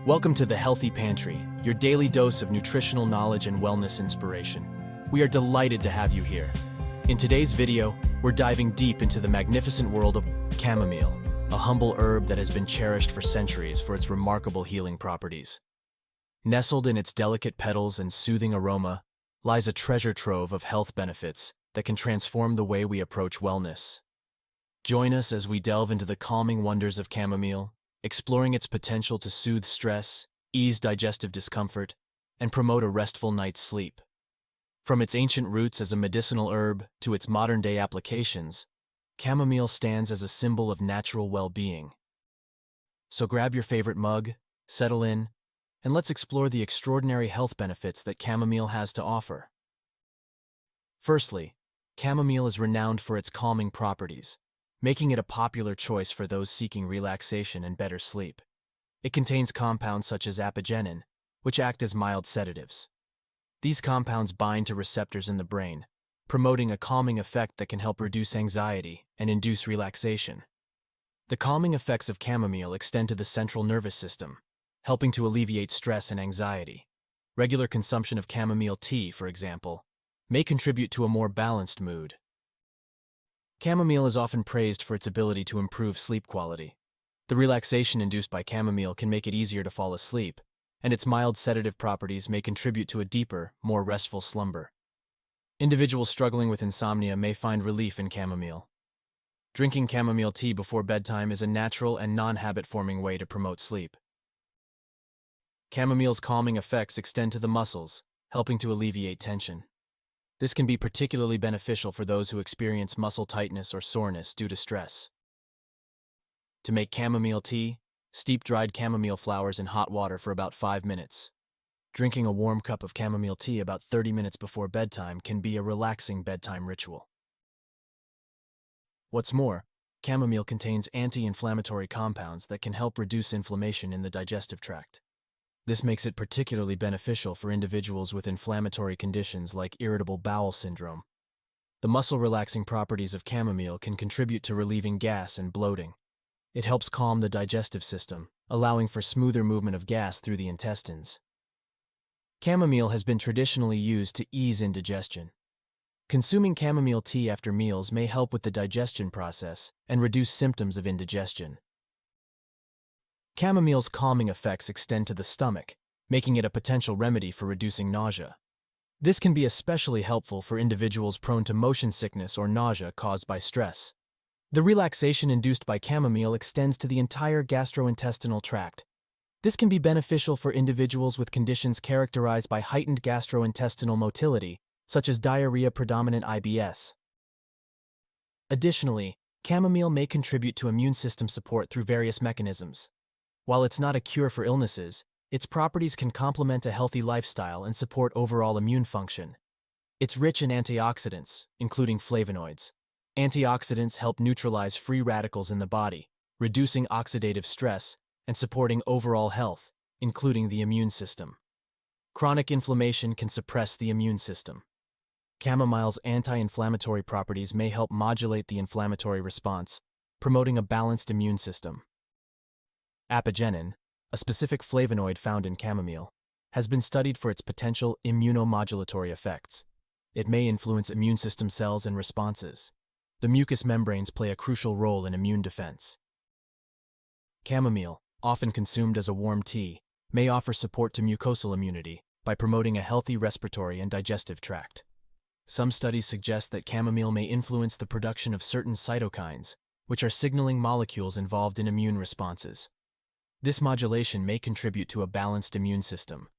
Welcome to the Healthy Pantry, your daily dose of nutritional knowledge and wellness inspiration. We are delighted to have you here. In today's video, we're diving deep into the magnificent world of chamomile, a humble herb that has been cherished for centuries for its remarkable healing properties. Nestled in its delicate petals and soothing aroma lies a treasure trove of health benefits that can transform the way we approach wellness. Join us as we delve into the calming wonders of chamomile, exploring its potential to soothe stress, ease digestive discomfort, and promote a restful night's sleep. From its ancient roots as a medicinal herb to its modern-day applications, chamomile stands as a symbol of natural well-being. So grab your favorite mug, settle in, and let's explore the extraordinary health benefits that chamomile has to offer. Firstly, chamomile is renowned for its calming properties, making it a popular choice for those seeking relaxation and better sleep. It contains compounds such as apigenin, which act as mild sedatives. These compounds bind to receptors in the brain, promoting a calming effect that can help reduce anxiety and induce relaxation. The calming effects of chamomile extend to the central nervous system, helping to alleviate stress and anxiety. Regular consumption of chamomile tea, for example, may contribute to a more balanced mood. Chamomile is often praised for its ability to improve sleep quality. The relaxation induced by chamomile can make it easier to fall asleep, and its mild sedative properties may contribute to a deeper, more restful slumber. Individuals struggling with insomnia may find relief in chamomile. Drinking chamomile tea before bedtime is a natural and non-habit-forming way to promote sleep. Chamomile's calming effects extend to the muscles, helping to alleviate tension. This can be particularly beneficial for those who experience muscle tightness or soreness due to stress. To make chamomile tea, steep dried chamomile flowers in hot water for about 5 minutes. Drinking a warm cup of chamomile tea about 30 minutes before bedtime can be a relaxing bedtime ritual. What's more, chamomile contains anti-inflammatory compounds that can help reduce inflammation in the digestive tract. This makes it particularly beneficial for individuals with inflammatory conditions like irritable bowel syndrome. The muscle-relaxing properties of chamomile can contribute to relieving gas and bloating. It helps calm the digestive system, allowing for smoother movement of gas through the intestines. Chamomile has been traditionally used to ease indigestion. Consuming chamomile tea after meals may help with the digestion process and reduce symptoms of indigestion. Chamomile's calming effects extend to the stomach, making it a potential remedy for reducing nausea. This can be especially helpful for individuals prone to motion sickness or nausea caused by stress. The relaxation induced by chamomile extends to the entire gastrointestinal tract. This can be beneficial for individuals with conditions characterized by heightened gastrointestinal motility, such as diarrhea-predominant IBS. Additionally, chamomile may contribute to immune system support through various mechanisms. While it's not a cure for illnesses, its properties can complement a healthy lifestyle and support overall immune function. It's rich in antioxidants, including flavonoids. Antioxidants help neutralize free radicals in the body, reducing oxidative stress and supporting overall health, including the immune system. Chronic inflammation can suppress the immune system. Chamomile's anti-inflammatory properties may help modulate the inflammatory response, promoting a balanced immune system. Apigenin, a specific flavonoid found in chamomile, has been studied for its potential immunomodulatory effects. It may influence immune system cells and responses. The mucous membranes play a crucial role in immune defense. Chamomile, often consumed as a warm tea, may offer support to mucosal immunity by promoting a healthy respiratory and digestive tract. Some studies suggest that chamomile may influence the production of certain cytokines, which are signaling molecules involved in immune responses. This modulation may contribute to a balanced immune system.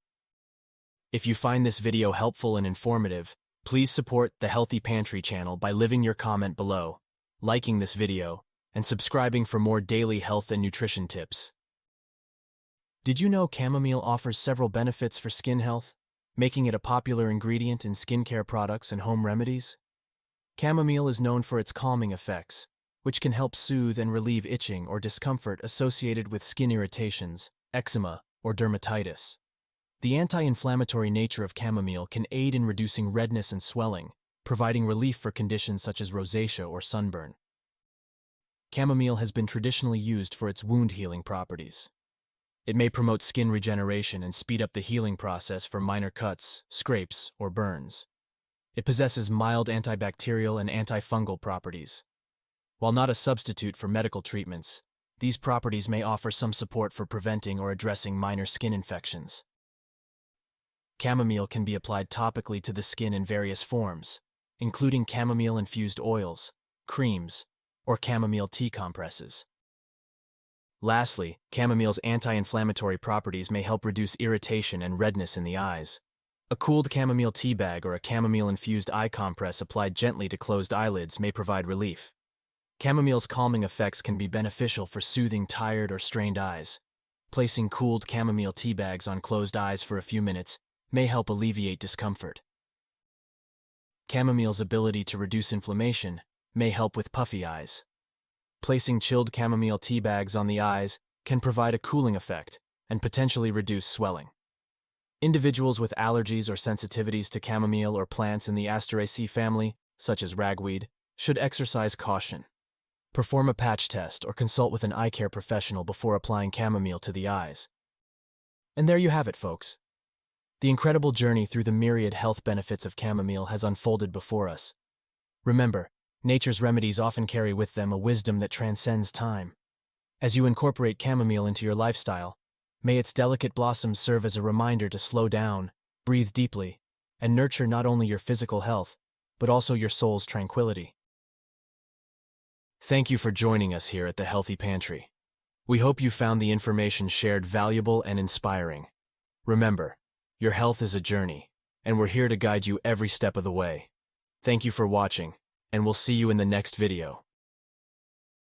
If you find this video helpful and informative, please support the Healthy Pantry channel by leaving your comment below, liking this video, and subscribing for more daily health and nutrition tips. Did you know chamomile offers several benefits for skin health, making it a popular ingredient in skincare products and home remedies? Chamomile is known for its calming effects, which can help soothe and relieve itching or discomfort associated with skin irritations, eczema, or dermatitis. The anti-inflammatory nature of chamomile can aid in reducing redness and swelling, providing relief for conditions such as rosacea or sunburn. Chamomile has been traditionally used for its wound healing properties. It may promote skin regeneration and speed up the healing process for minor cuts, scrapes, or burns. It possesses mild antibacterial and antifungal properties. While not a substitute for medical treatments, these properties may offer some support for preventing or addressing minor skin infections. Chamomile can be applied topically to the skin in various forms, including chamomile-infused oils, creams, or chamomile tea compresses. Lastly, chamomile's anti-inflammatory properties may help reduce irritation and redness in the eyes. A cooled chamomile tea bag or a chamomile-infused eye compress applied gently to closed eyelids may provide relief. Chamomile's calming effects can be beneficial for soothing tired or strained eyes. Placing cooled chamomile tea bags on closed eyes for a few minutes may help alleviate discomfort. Chamomile's ability to reduce inflammation may help with puffy eyes. Placing chilled chamomile tea bags on the eyes can provide a cooling effect and potentially reduce swelling. Individuals with allergies or sensitivities to chamomile or plants in the Asteraceae family, such as ragweed, should exercise caution. Perform a patch test or consult with an eye care professional before applying chamomile to the eyes. And there you have it, folks. The incredible journey through the myriad health benefits of chamomile has unfolded before us. Remember, nature's remedies often carry with them a wisdom that transcends time. As you incorporate chamomile into your lifestyle, may its delicate blossoms serve as a reminder to slow down, breathe deeply, and nurture not only your physical health, but also your soul's tranquility. Thank you for joining us here at the Healthy Pantry. We hope you found the information shared valuable and inspiring. Remember, your health is a journey, and we're here to guide you every step of the way. Thank you for watching, and we'll see you in the next video.